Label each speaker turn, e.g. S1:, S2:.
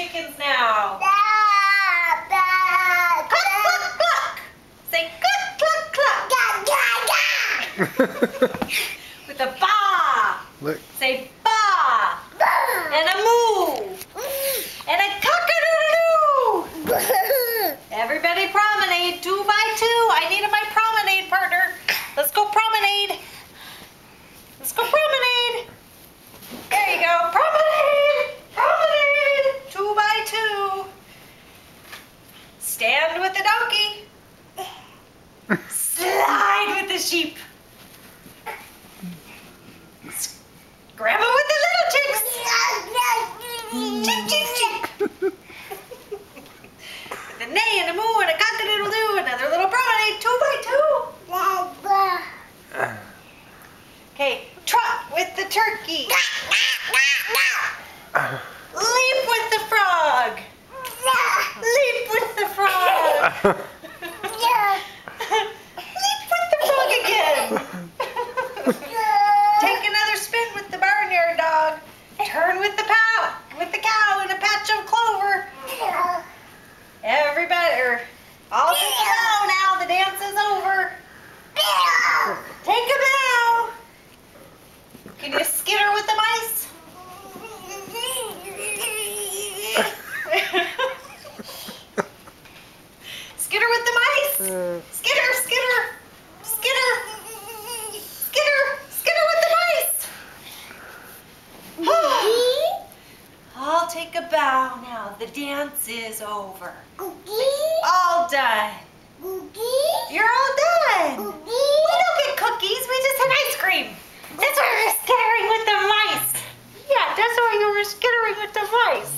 S1: chickens now. Cluck, cluck, cluck. Say cluck, cluck, cluck. With a ba.
S2: Look.
S1: Say ba. And a moo. And a cock-a-doodle-doo. Everybody promenade 2 by 2. I need my promenade partner. Let's go promenade. Let's go promenade. There you go. Promenade. Promenade. 2 by 2. Stand with the donkey. Slide with the sheep. Grandma with the little chicks. Cheep, cheep, cheep. With a neigh and a moo and a cock-a-doodle-doo. Another little promenade. 2 by 2. Okay, trot with the turkey. Leap with the frog. Leap with the frog. Leap with the frog again. Take another spin with the barnyard dog. Turn with the cow in a patch of clover. Everybody, all take a bow now. The dance is over. Take a bow. Can you skitter with the mice? Skitter with the mice. Skitter, skitter, skitter, skitter, skitter with the mice. I'll take a bow now. The dance is over. All done. You're all done. We don't get cookies. We just had ice cream. That's why we're skittering with the mice. Yeah, that's why you were skittering with the mice.